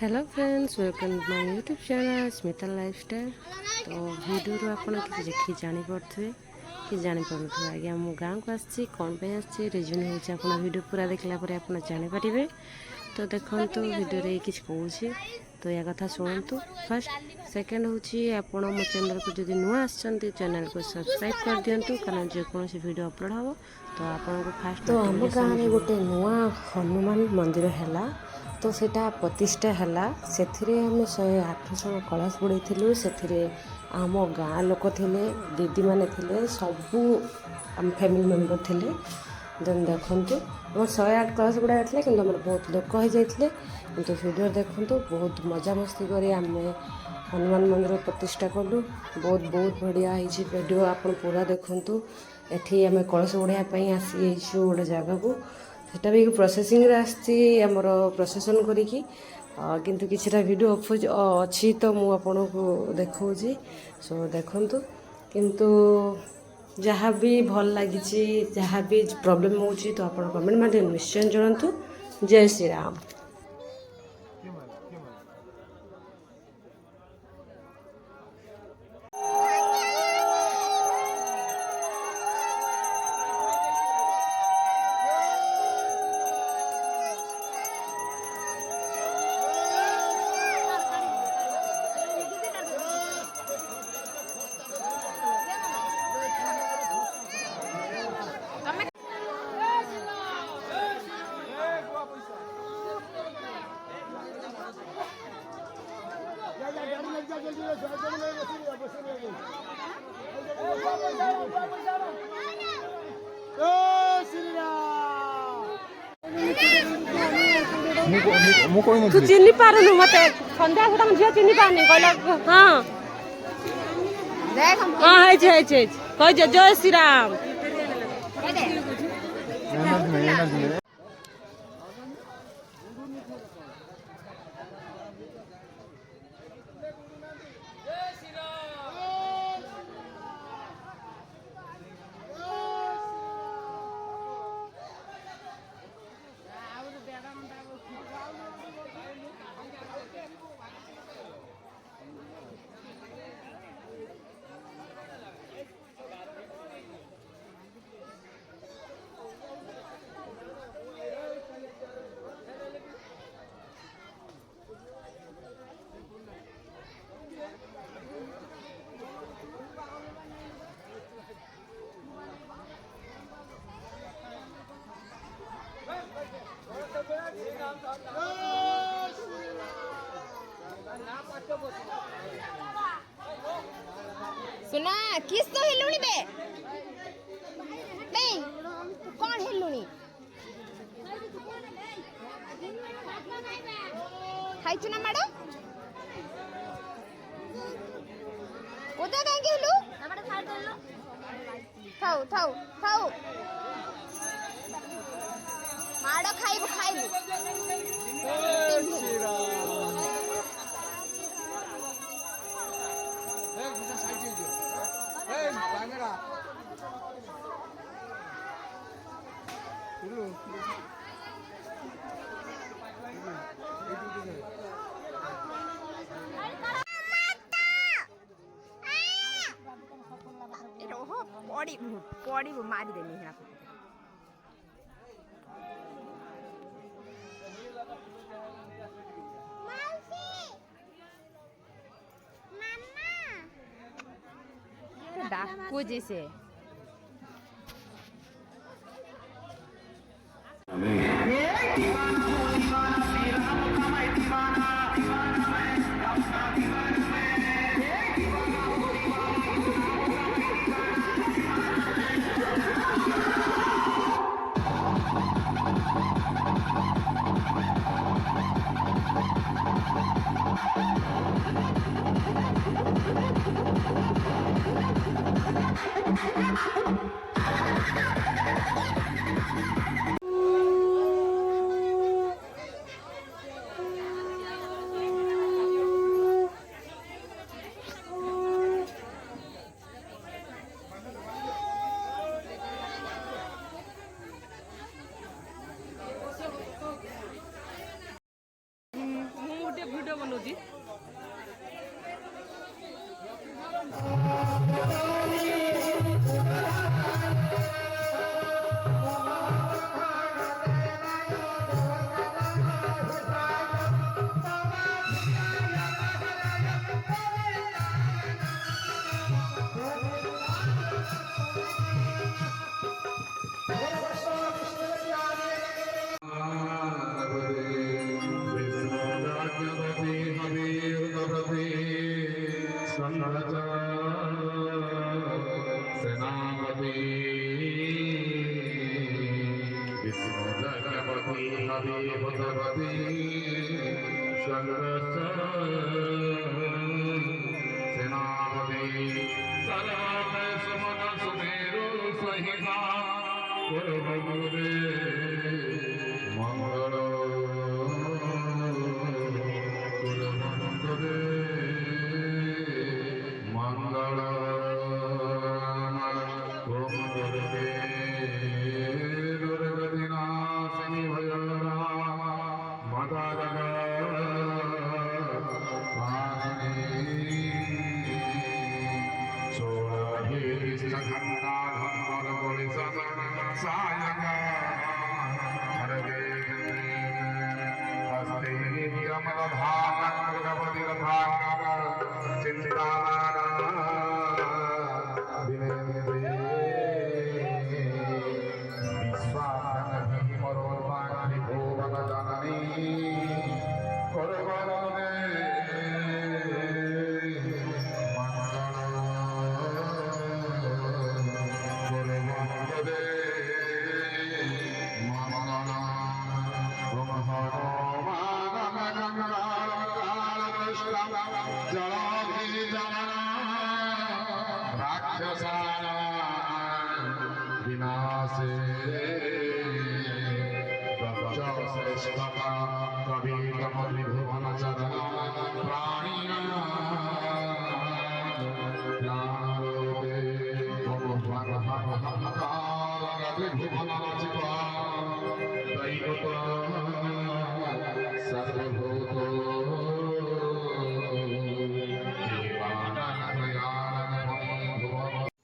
Hello friends, welcome to my YouTube channel Smita lifestyle. तो video आपन किसी देखी जानी पड़े कि जानी पड़े आज्ञा मु गाँव को आसी कौन पे आसी रिजन हो वीडियो पूरा देखला आप जानीपारे। तो देखो तो वीडियो कि कौन तो या कथा शुणु। फर्स्ट सेकेंड हूँ आपण मो चैनल को जब नुआ आसछन्ती चैनल को सब्सक्राइब कर दिंतु कारण जेकोसी वीडियो अपलोड हम तो आपन को फास्ट। तो आम गाँव में गोटे नुआ हनुमान मंदिर है तो सेटा प्रतिष्ठा है से आम 108 जन कलश बुड़े से आम गाँ लोक थे दीदी मैंने थे सबू आम फैमिली मेम्बर थे। देन देखु आम 108 कलश गुड़ा कि बहुत लोक हो जाते कि वीडियो देखु बहुत मजा मस्ती कर आम हनुमान मंदिर प्रतिष्ठा कलु। बहुत बहुत बढ़िया होती वीडियो आप पूरा देखु। एठी आम कलश बुड़ाई आसी गोटे जगह को सेटा भी प्रोसेसिंग आमर प्रोसेसन करिकी किंतु किछिटा वीडियो अच्छी तो मु आपन को देखौजी। सो देखंतु किंतु जहाँ भी भल लगी जहाँ भी प्रॉब्लम होची तो आपन कमेंट में निश्चय जणातु। जय श्री राम। तू चिन्ह पारनु मत संध्या सुधा मुझे चिन्ह पारनी कहला। हाँ हाँ कह जय श्री राम। सुना किस तो हिलुनी बे बे कौन हिलुनी खाई चुना माडो ओदा काहे हिलु नमडे खाई देलो थाउ थाउ थाउ माडो खाइबो खाइबो पड़ी मारी देनी है डाको जैसे ଟିକେ ଭିଡ଼ିଓ ବନଉଛି।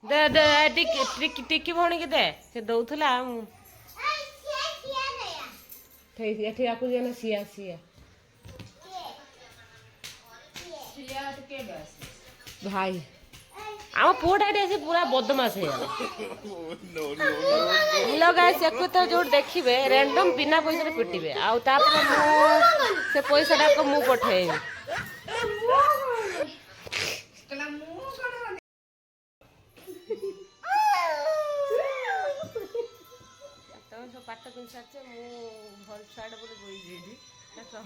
दे दे टिकी भौणी के दे से दौला एठी आकु जे ना सिया सिया भाई आम पुआटा एठी पूरा बदमाश है गाइस एक तो जो देखिबे रैंडम बिना पैसा पिटिबे आउ तापर मु से पैसा को मु पठेइबे पाठ किन साथे मु भल छाड़ बोले बोई जेडी देखो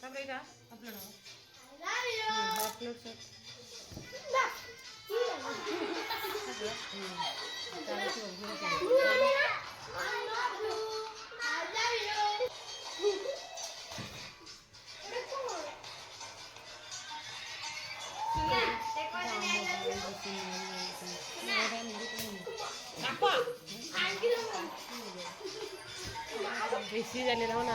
तबरेगा अपलोड अपलोड से बेसी जाने रहो ना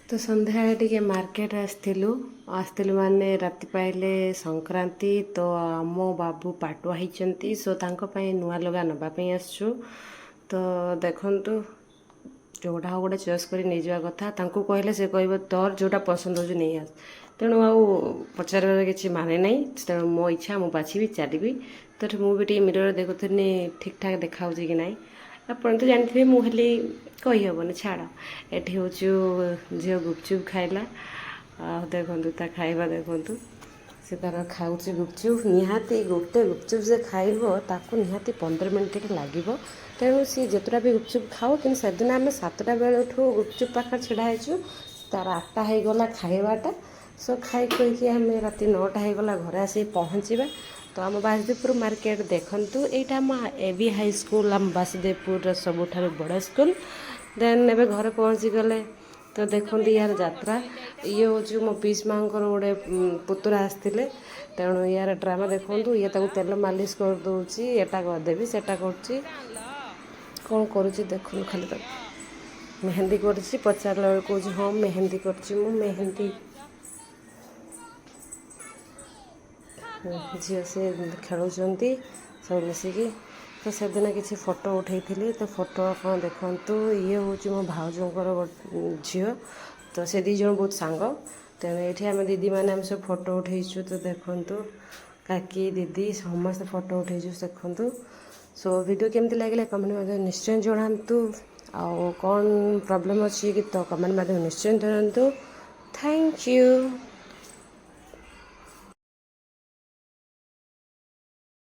तो संध्या टे मार्केट आसलु माने राति पाइले संक्रांति तो आम बाबू पाटुआ होती सो तांको नुआ लगा नापी आसु तो देखु जोटा गोटे चॉइस कर नहीं जावा कथा तांको कहले से कह तोर जोटा पसंद हो नहीं आस तेणु आउ पचार किसी माने नहीं तेणु मो इच्छा मु बाछी चली तो मुझे मिरर देखुनी ठीक ठाक देखा कि ना आप तो जानते मुझे कहीहबन छाड़ एटी हूँ झील गुपचुप खाइला देखु ता खाइबा देखु से तार खाऊँ गुपचुप निहाती गोटे गुपचुप से खाइब ताकू निहाती 15 मिनट लगे तेणु सी जितटा भी गुपचुप खाऊ कि से दिन आम 7टा बेलू गुपचुप पाखे छड़ाईचु तार 8टा होगला खाइबाटा सो खाई कहीकि आम राति 9टा होगला घर आसी पहुँचा तो आम बासुदेवपुर मार्केट देखु यहाँ आम एबी हाई स्कूल आम बासुदेवपुर सबुठ बड़ स्कूल देन एबे घर पहुँची गले तो देखो यार यात्रा ये हूँ मो पीस माँ गोटे पुतुरा आसते तेणु यार ड्रामा देखु ये तेल मालिश कर दूची एटा करदेवी सेटा कर कौन करुच्ची देखु खाली तक मेहंदी कर पचारा बेल कौच हाँ मेहंदी कर मेहंदी झील से खेलुं सब मिसिकी तो से दिन किसी फोटो उठे तो फोटो आप देखु ये हूँ मो भाउजर झील तो से दीज बहुत सांग तेणु ये आम दीदी मैंने आम सब फोटो उठेचु तो देखु काकी दीदी समस्त फोटो उठेचु देखु सो वीडियो केमती लगे कमेंट निश्चय जनातु आउ कौन प्रॉब्लम अच्छी कि तो कमेंट निश्चय जनातु थैंक यू।